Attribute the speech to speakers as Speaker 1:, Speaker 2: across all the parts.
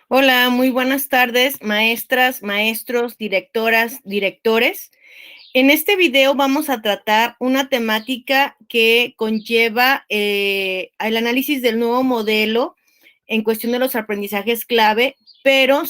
Speaker 1: Hola, muy buenas tardes, maestras, maestros, directoras, directores. En este video vamos a tratar una temática que conlleva el análisis del nuevo modelo en cuestión de los aprendizajes clave, pero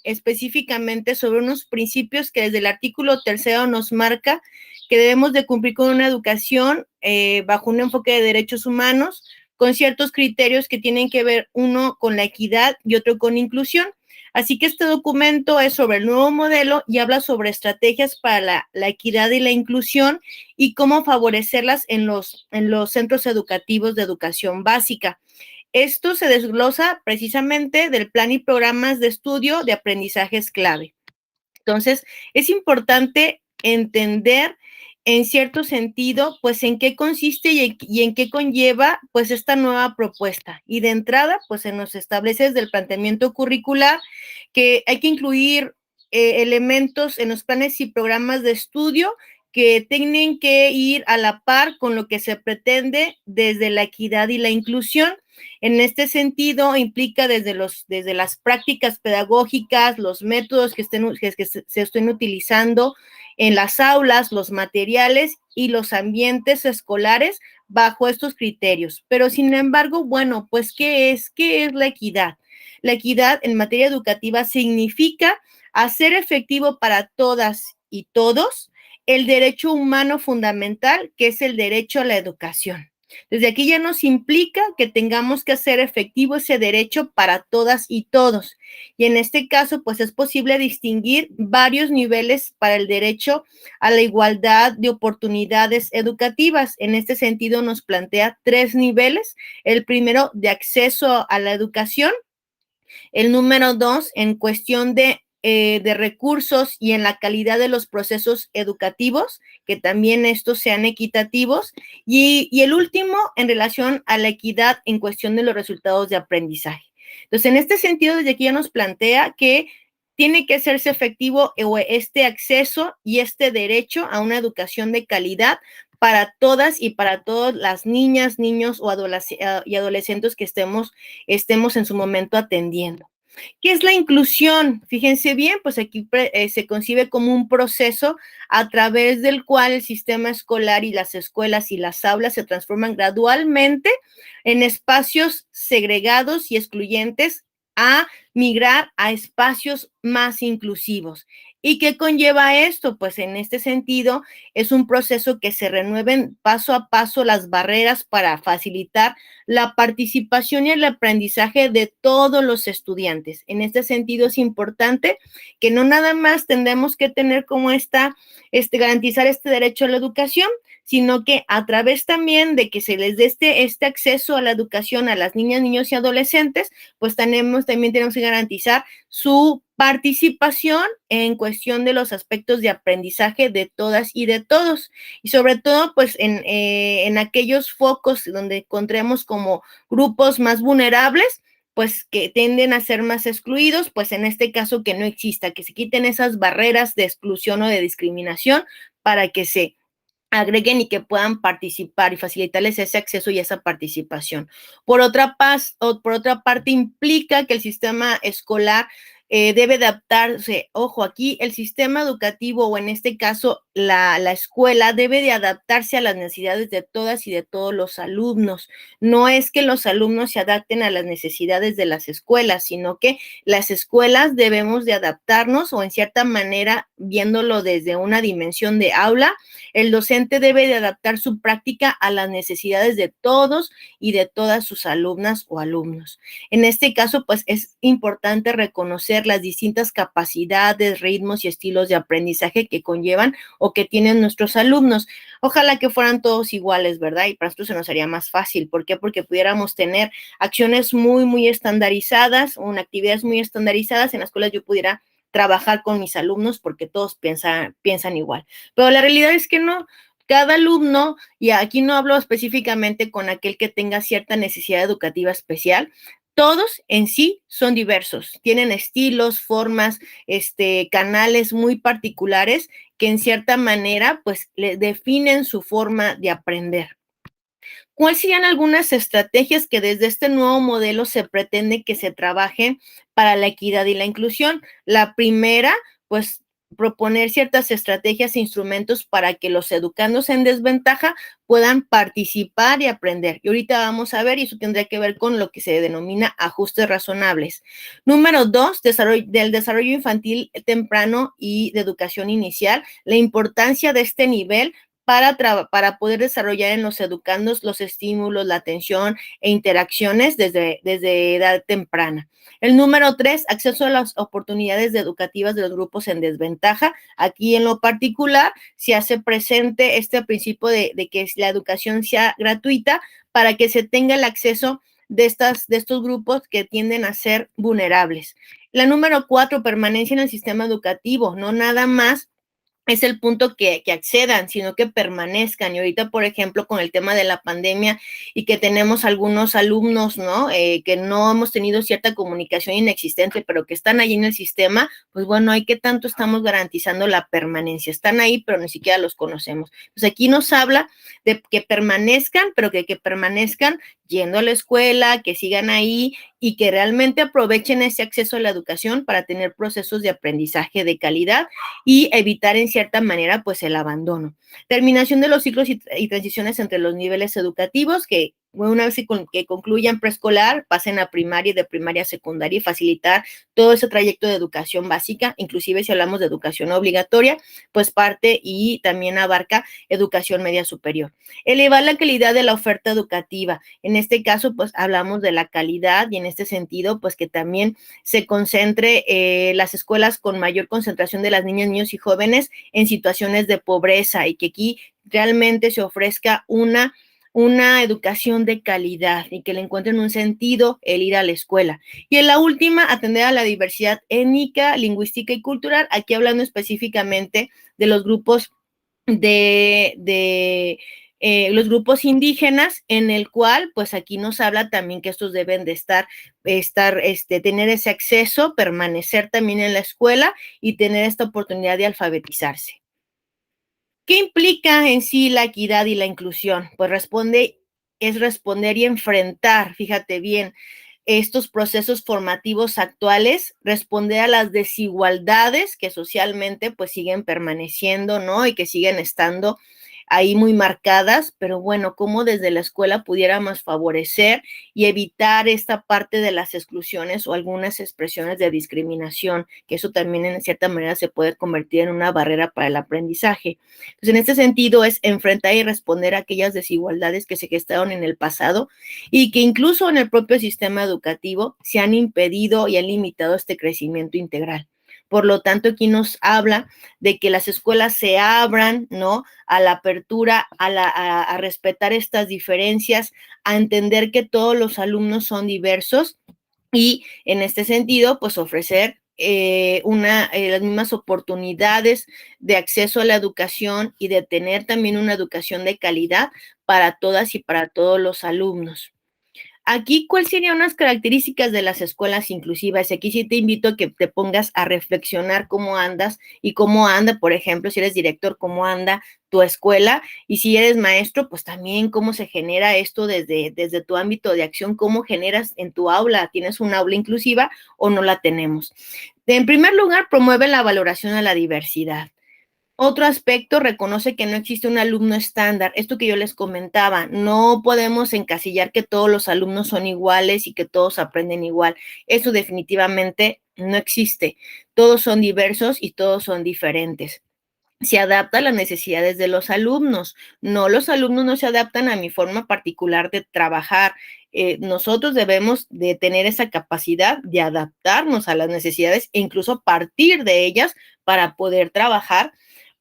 Speaker 1: específicamente sobre unos principios que desde el artículo 3 nos marca que debemos de cumplir con una educación bajo un enfoque de derechos humanos, con ciertos criterios que tienen que ver uno con la equidad y otro con inclusión. Así que este documento es sobre el nuevo modelo y habla sobre estrategias para la equidad y la inclusión y cómo favorecerlas en los centros educativos de educación básica. Esto se desglosa precisamente del plan y programas de estudio de aprendizajes clave. Entonces, es importante entender en cierto sentido, pues en qué consiste y en qué conlleva, pues esta nueva propuesta. Y de entrada, pues se nos establece desde el planteamiento curricular que hay que incluir elementos en los planes y programas de estudio que tienen que ir a la par con lo que se pretende desde la equidad y la inclusión. En este sentido, implica desde las prácticas pedagógicas, los métodos que se estén utilizando en las aulas, los materiales y los ambientes escolares bajo estos criterios. Pero sin embargo, bueno, pues ¿qué es? ¿Qué es la equidad? La equidad en materia educativa significa hacer efectivo para todas y todos el derecho humano fundamental, que es el derecho a la educación. Desde aquí ya nos implica que tengamos que hacer efectivo ese derecho para todas y todos. Y en este caso, pues es posible distinguir varios niveles para el derecho a la igualdad de oportunidades educativas. En este sentido, nos plantea 3 niveles. El primero, de acceso a la educación. El número 2, en cuestión de recursos y en la calidad de los procesos educativos, que también estos sean equitativos. Y el último, en relación a la equidad en cuestión de los resultados de aprendizaje. Entonces, en este sentido, desde aquí ya nos plantea que tiene que hacerse efectivo este acceso y este derecho a una educación de calidad para todas y para todas las niñas, niños y adolescentes que estemos en su momento atendiendo. ¿Qué es la inclusión? Fíjense bien, pues aquí se concibe como un proceso a través del cual el sistema escolar y las escuelas y las aulas se transforman gradualmente en espacios segregados y excluyentes a migrar a espacios más inclusivos. ¿Y qué conlleva esto? Pues en este sentido es un proceso que se renueven paso a paso las barreras para facilitar la participación y el aprendizaje de todos los estudiantes. En este sentido es importante que no nada más tendremos que tener como garantizar este derecho a la educación, sino que a través también de que se les dé este acceso a la educación a las niñas, niños y adolescentes, pues también tenemos que garantizar su participación en cuestión de los aspectos de aprendizaje de todas y de todos. Y sobre todo, pues en aquellos focos donde encontremos como grupos más vulnerables, pues que tienden a ser más excluidos, pues en este caso que no exista, que se quiten esas barreras de exclusión o de discriminación para que se agreguen y que puedan participar y facilitarles ese acceso y esa participación. Por otra parte, implica que el sistema escolar debe adaptarse. Ojo, aquí el sistema educativo, o en este caso la escuela, debe de adaptarse a las necesidades de todas y de todos los alumnos. No es que los alumnos se adapten a las necesidades de las escuelas, sino que las escuelas debemos de adaptarnos, o en cierta manera, viéndolo desde una dimensión de aula, el docente debe de adaptar su práctica a las necesidades de todos y de todas sus alumnas o alumnos. En este caso, pues es importante reconocer las distintas capacidades, ritmos y estilos de aprendizaje que conllevan o que tienen nuestros alumnos. Ojalá que fueran todos iguales, ¿verdad? Y para esto se nos haría más fácil. ¿Por qué? Porque pudiéramos tener acciones muy, muy estandarizadas, actividades muy estandarizadas en las cuales yo pudiera trabajar con mis alumnos porque todos piensan igual. Pero la realidad es que no. Cada alumno, y aquí no hablo específicamente con aquel que tenga cierta necesidad educativa especial, todos en sí son diversos, tienen estilos, formas, canales muy particulares que en cierta manera pues le definen su forma de aprender. ¿Cuáles serían algunas estrategias que desde este nuevo modelo se pretende que se trabajen para la equidad y la inclusión? La primera, pues proponer ciertas estrategias e instrumentos para que los educandos en desventaja puedan participar y aprender. Y ahorita vamos a ver, y eso tendría que ver con lo que se denomina ajustes razonables. Número dos, del desarrollo infantil temprano y de educación inicial, la importancia de este nivel para poder desarrollar en los educandos los estímulos, la atención e interacciones desde edad temprana. El número tres, acceso a las oportunidades educativas de los grupos en desventaja. Aquí en lo particular se hace presente este principio de que la educación sea gratuita para que se tenga el acceso de estos grupos que tienden a ser vulnerables. La número cuatro, permanencia en el sistema educativo, no nada más es el punto que accedan, sino que permanezcan. Y ahorita, por ejemplo, con el tema de la pandemia y que tenemos algunos alumnos, ¿no? Que no hemos tenido cierta comunicación inexistente, pero que están ahí en el sistema, pues bueno, ¿hay qué tanto estamos garantizando la permanencia? Están ahí, pero ni siquiera los conocemos. Pues aquí nos habla de que permanezcan, pero que permanezcan yendo a la escuela, que sigan ahí y que realmente aprovechen ese acceso a la educación para tener procesos de aprendizaje de calidad y evitar en cierta manera pues el abandono. Terminación de los ciclos y transiciones entre los niveles educativos que una vez que concluyan preescolar, pasen a primaria y de primaria a secundaria y facilitar todo ese trayecto de educación básica, inclusive si hablamos de educación obligatoria, pues parte y también abarca educación media superior. Elevar la calidad de la oferta educativa. En este caso, pues hablamos de la calidad y en este sentido, pues que también se concentre las escuelas con mayor concentración de las niñas, niños y jóvenes en situaciones de pobreza y que aquí realmente se ofrezca una educación de calidad y que le encuentren un sentido el ir a la escuela. Y en la última, atender a la diversidad étnica, lingüística y cultural, aquí hablando específicamente de los grupos los grupos indígenas, en el cual, pues aquí nos habla también que estos deben de tener ese acceso, permanecer también en la escuela y tener esta oportunidad de alfabetizarse. ¿Qué implica en sí la equidad y la inclusión? Pues es responder y enfrentar, fíjate bien, estos procesos formativos actuales, responder a las desigualdades que socialmente pues siguen permaneciendo, ¿no? Y que siguen estando ahí muy marcadas, pero bueno, cómo desde la escuela pudiéramos favorecer y evitar esta parte de las exclusiones o algunas expresiones de discriminación, que eso también en cierta manera se puede convertir en una barrera para el aprendizaje. Entonces, en este sentido es enfrentar y responder a aquellas desigualdades que se gestaron en el pasado y que incluso en el propio sistema educativo se han impedido y han limitado este crecimiento integral. Por lo tanto, aquí nos habla de que las escuelas se abran, ¿no? A la apertura, a respetar estas diferencias, a entender que todos los alumnos son diversos y en este sentido, pues ofrecer las mismas oportunidades de acceso a la educación y de tener también una educación de calidad para todas y para todos los alumnos. Aquí, ¿cuáles serían unas características de las escuelas inclusivas? Y aquí sí te invito a que te pongas a reflexionar cómo andas y cómo anda, por ejemplo, si eres director, cómo anda tu escuela y si eres maestro, pues también cómo se genera esto desde tu ámbito de acción, cómo generas en tu aula, ¿tienes un aula inclusiva o no la tenemos? En primer lugar, promueve la valoración a la diversidad. Otro aspecto, reconoce que no existe un alumno estándar. Esto que yo les comentaba, no podemos encasillar que todos los alumnos son iguales y que todos aprenden igual. Eso definitivamente no existe. Todos son diversos y todos son diferentes. Se adapta a las necesidades de los alumnos. No, los alumnos no se adaptan a mi forma particular de trabajar. Nosotros debemos de tener esa capacidad de adaptarnos a las necesidades e incluso partir de ellas para poder trabajar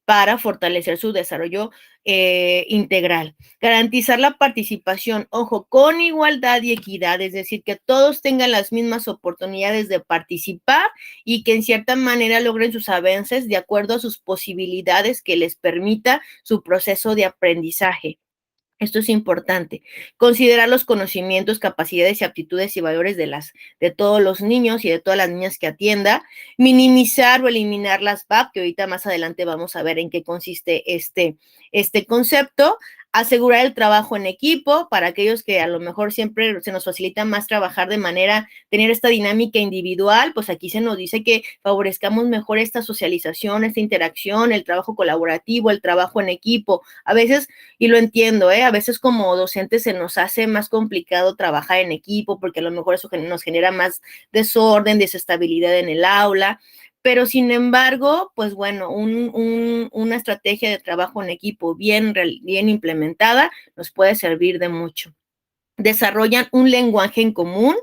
Speaker 1: para fortalecer su desarrollo integral. Garantizar la participación, ojo, con igualdad y equidad, es decir, que todos tengan las mismas oportunidades de participar y que en cierta manera logren sus avances de acuerdo a sus posibilidades que les permita su proceso de aprendizaje. Esto es importante. Considerar los conocimientos, capacidades y aptitudes y valores de todos los niños y de todas las niñas que atienda. Minimizar o eliminar las BAP, que ahorita más adelante vamos a ver en qué consiste este concepto. Asegurar el trabajo en equipo para aquellos que a lo mejor siempre se nos facilita más trabajar de manera, tener esta dinámica individual, pues aquí se nos dice que favorezcamos mejor esta socialización, esta interacción, el trabajo colaborativo, el trabajo en equipo. A veces, y lo entiendo, a veces como docentes se nos hace más complicado trabajar en equipo porque a lo mejor eso nos genera más desorden, desestabilidad en el aula. Pero sin embargo, pues bueno, una estrategia de trabajo en equipo bien implementada nos puede servir de mucho. Desarrollan un lenguaje en común.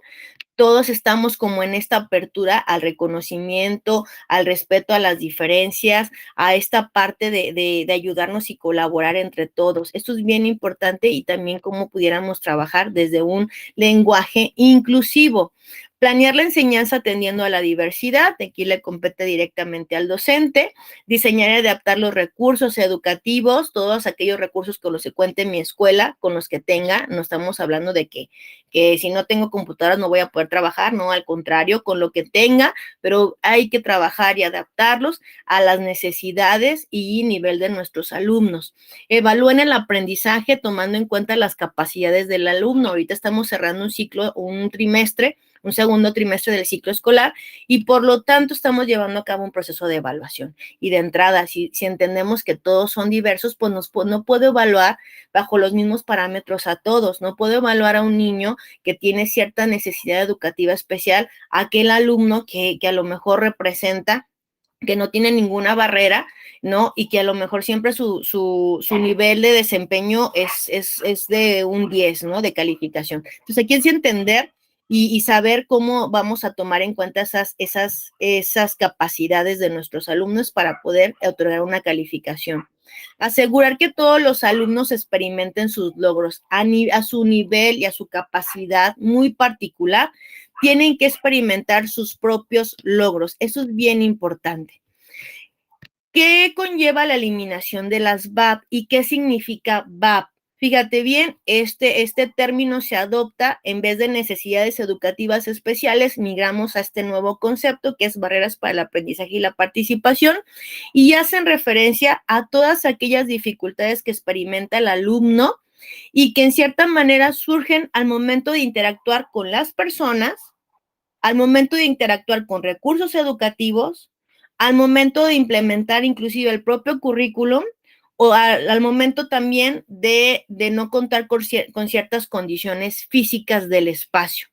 Speaker 1: Todos estamos como en esta apertura al reconocimiento, al respeto a las diferencias, a esta parte de ayudarnos y colaborar entre todos. Esto es bien importante y también cómo pudiéramos trabajar desde un lenguaje inclusivo. Planear la enseñanza atendiendo a la diversidad, aquí le compete directamente al docente. Diseñar y adaptar los recursos educativos, todos aquellos recursos con los que cuente mi escuela, con los que tenga. No estamos hablando de que si no tengo computadoras no voy a poder trabajar, no, al contrario, con lo que tenga, pero hay que trabajar y adaptarlos a las necesidades y nivel de nuestros alumnos. Evalúen el aprendizaje tomando en cuenta las capacidades del alumno. Ahorita estamos cerrando un ciclo, un segundo trimestre del ciclo escolar y por lo tanto estamos llevando a cabo un proceso de evaluación. Y de entrada, si entendemos que todos son diversos, pues no puedo evaluar bajo los mismos parámetros a todos. No puedo evaluar a un niño que tiene cierta necesidad educativa especial, a aquel alumno que a lo mejor representa que no tiene ninguna barrera, ¿no? Y que a lo mejor siempre su nivel de desempeño es de un 10, ¿no? De calificación. Entonces, aquí es entender y saber cómo vamos a tomar en cuenta esas capacidades de nuestros alumnos para poder otorgar una calificación. Asegurar que todos los alumnos experimenten sus logros a su nivel y a su capacidad muy particular. Tienen que experimentar sus propios logros. Eso es bien importante. ¿Qué conlleva la eliminación de las VAP y qué significa VAP? Fíjate bien, este término se adopta en vez de necesidades educativas especiales, migramos a este nuevo concepto que es barreras para el aprendizaje y la participación y hacen referencia a todas aquellas dificultades que experimenta el alumno y que en cierta manera surgen al momento de interactuar con las personas, al momento de interactuar con recursos educativos, al momento de implementar inclusive el propio currículum o al momento también de no contar con ciertas condiciones físicas del espacio,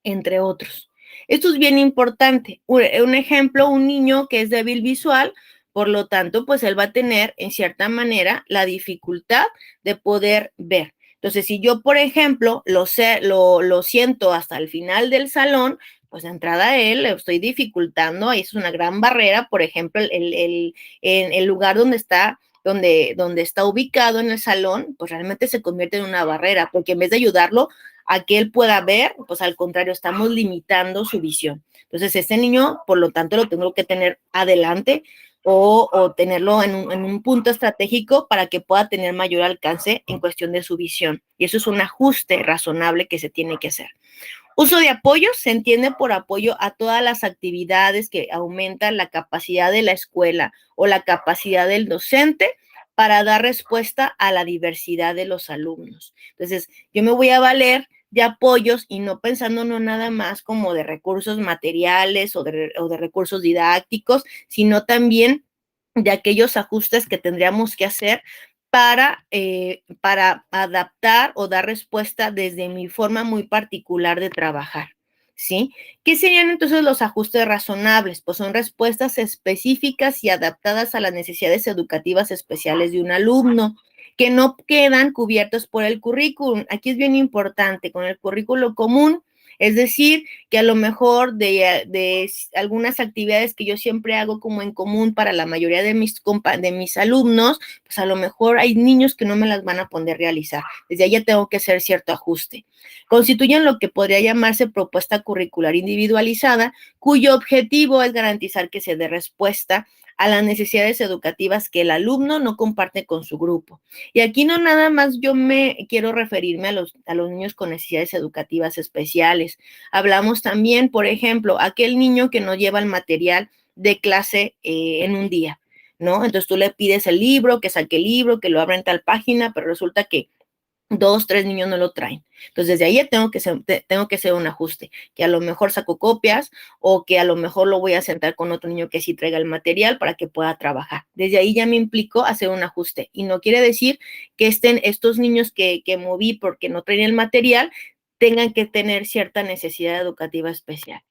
Speaker 1: entre otros. Esto es bien importante. Un ejemplo, un niño que es débil visual, por lo tanto, pues él va a tener en cierta manera la dificultad de poder ver. Entonces, si yo, por ejemplo, lo siento hasta el final del salón, pues de entrada a él le estoy dificultando, y es una gran barrera, por ejemplo, el lugar donde está ubicado en el salón, pues realmente se convierte en una barrera, porque en vez de ayudarlo a que él pueda ver, pues al contrario, estamos limitando su visión. Entonces, este niño, por lo tanto, lo tengo que tener adelante o tenerlo en un punto estratégico para que pueda tener mayor alcance en cuestión de su visión. Y eso es un ajuste razonable que se tiene que hacer. Uso de apoyos se entiende por apoyo a todas las actividades que aumentan la capacidad de la escuela o la capacidad del docente para dar respuesta a la diversidad de los alumnos. Entonces, yo me voy a valer de apoyos y no pensando no nada más como de recursos materiales o de recursos didácticos, sino también de aquellos ajustes que tendríamos que hacer para adaptar o dar respuesta desde mi forma muy particular de trabajar, ¿sí? ¿Qué serían entonces los ajustes razonables? Pues son respuestas específicas y adaptadas a las necesidades educativas especiales de un alumno, que no quedan cubiertos por el currículum. Aquí es bien importante, con el currículo común, es decir, que a lo mejor de algunas actividades que yo siempre hago como en común para la mayoría de mis alumnos, pues a lo mejor hay niños que no me las van a poder realizar. Desde ahí ya tengo que hacer cierto ajuste. Constituyen lo que podría llamarse propuesta curricular individualizada, cuyo objetivo es garantizar que se dé respuesta a las necesidades educativas que el alumno no comparte con su grupo. Y aquí no nada más yo me quiero referirme a los niños con necesidades educativas especiales. Hablamos también, por ejemplo, aquel niño que no lleva el material de clase en un día, ¿no? Entonces tú le pides el libro, que saque el libro, que lo abra en tal página, pero resulta que 2, 3 niños no lo traen. Entonces, desde ahí tengo que hacer un ajuste, que a lo mejor saco copias o que a lo mejor lo voy a sentar con otro niño que sí traiga el material para que pueda trabajar. Desde ahí ya me implicó hacer un ajuste. Y no quiere decir que estén estos niños que moví porque no traen el material, tengan que tener cierta necesidad educativa especial.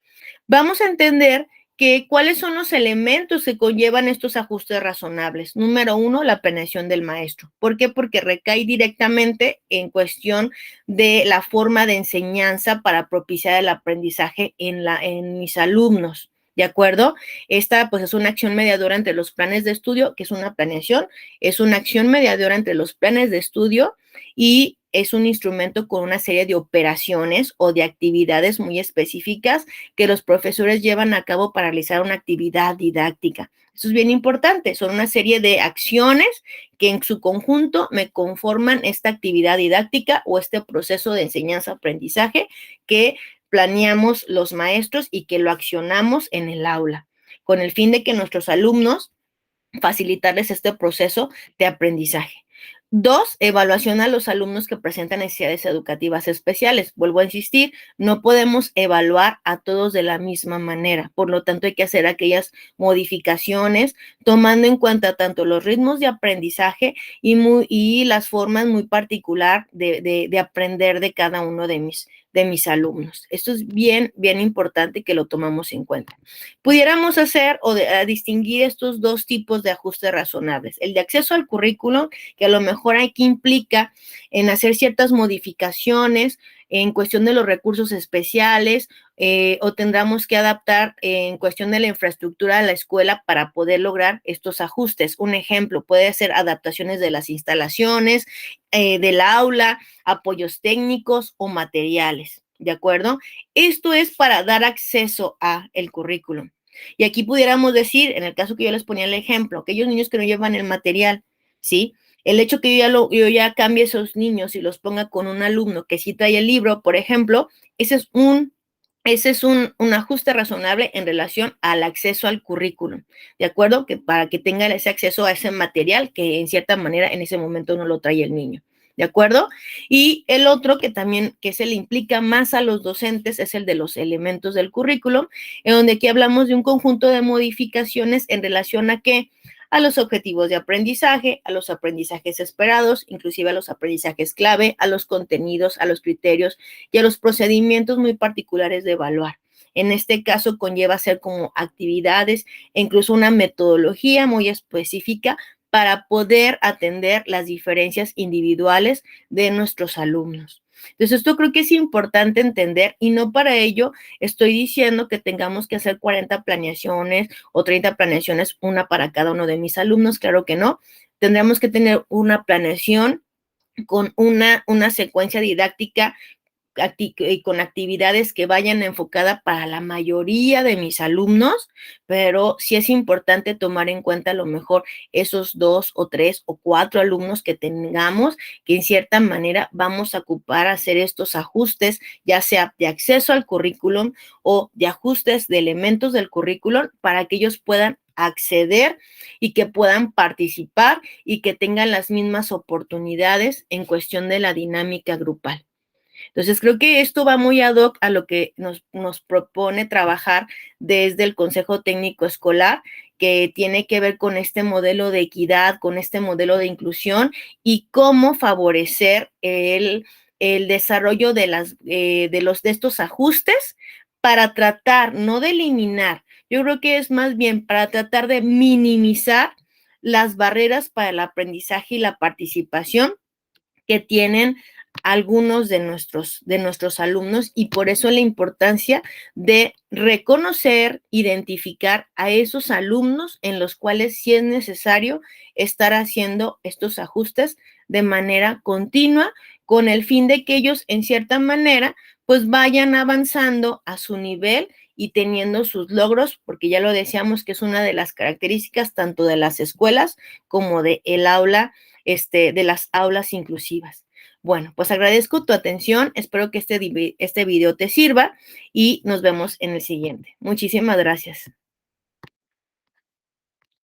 Speaker 1: Vamos a entender que cuáles son los elementos que conllevan estos ajustes razonables. Número 1, la planeación del maestro. ¿Por qué? Porque recae directamente en cuestión de la forma de enseñanza para propiciar el aprendizaje en mis alumnos. ¿De acuerdo? Esta pues es una acción mediadora entre los planes de estudio, que es una planeación, es una acción mediadora entre los planes de estudio y es un instrumento con una serie de operaciones o de actividades muy específicas que los profesores llevan a cabo para realizar una actividad didáctica. Eso es bien importante, son una serie de acciones que en su conjunto me conforman esta actividad didáctica o este proceso de enseñanza-aprendizaje que planeamos los maestros y que lo accionamos en el aula, con el fin de que nuestros alumnos facilitarles este proceso de aprendizaje. 2, evaluación a los alumnos que presentan necesidades educativas especiales. Vuelvo a insistir, no podemos evaluar a todos de la misma manera. Por lo tanto, hay que hacer aquellas modificaciones tomando en cuenta tanto los ritmos de aprendizaje y las formas muy particular de aprender de cada uno de mis alumnos. Esto es bien, bien importante que lo tomamos en cuenta. Pudiéramos hacer distinguir estos dos tipos de ajustes razonables. El de acceso al currículum, que a lo mejor aquí implica en hacer ciertas modificaciones en cuestión de los recursos especiales o tendremos que adaptar en cuestión de la infraestructura de la escuela para poder lograr estos ajustes. Un ejemplo puede ser adaptaciones de las instalaciones, del aula, apoyos técnicos o materiales, ¿de acuerdo? Esto es para dar acceso a el currículum. Y aquí pudiéramos decir, en el caso que yo les ponía el ejemplo, aquellos niños que no llevan el material, ¿sí? El hecho que yo ya cambie esos niños y los ponga con un alumno que sí trae el libro, por ejemplo, ese es un ajuste razonable en relación al acceso al currículum, ¿de acuerdo? Que para que tengan ese acceso a ese material que en cierta manera en ese momento no lo trae el niño. ¿De acuerdo? Y el otro que también que se le implica más a los docentes es el de los elementos del currículum, en donde aquí hablamos de un conjunto de modificaciones en relación a qué, a los objetivos de aprendizaje, a los aprendizajes esperados, inclusive a los aprendizajes clave, a los contenidos, a los criterios y a los procedimientos muy particulares de evaluar. En este caso conlleva hacer como actividades e incluso una metodología muy específica para poder atender las diferencias individuales de nuestros alumnos. Entonces, esto creo que es importante entender y no para ello estoy diciendo que tengamos que hacer 40 planeaciones o 30 planeaciones, una para cada uno de mis alumnos, claro que no. Tendremos que tener una planeación con una secuencia didáctica y con actividades que vayan enfocadas para la mayoría de mis alumnos, pero sí es importante tomar en cuenta a lo mejor esos 2 o 3 o 4 alumnos que tengamos, que en cierta manera vamos a ocupar hacer estos ajustes, ya sea de acceso al currículum o de ajustes de elementos del currículum para que ellos puedan acceder y que puedan participar y que tengan las mismas oportunidades en cuestión de la dinámica grupal. Entonces, creo que esto va muy ad hoc a lo que nos propone trabajar desde el Consejo Técnico Escolar, que tiene que ver con este modelo de equidad, con este modelo de inclusión y cómo favorecer el desarrollo de estos ajustes para tratar, no de eliminar, yo creo que es más bien para tratar de minimizar las barreras para el aprendizaje y la participación que tienen algunos de nuestros alumnos y por eso la importancia de reconocer, identificar a esos alumnos en los cuales sí es necesario estar haciendo estos ajustes de manera continua con el fin de que ellos en cierta manera pues vayan avanzando a su nivel y teniendo sus logros, porque ya lo decíamos que es una de las características tanto de las escuelas como de el aula, de las aulas inclusivas. Bueno, pues agradezco tu atención, espero que este video te sirva y nos vemos en el siguiente. Muchísimas gracias.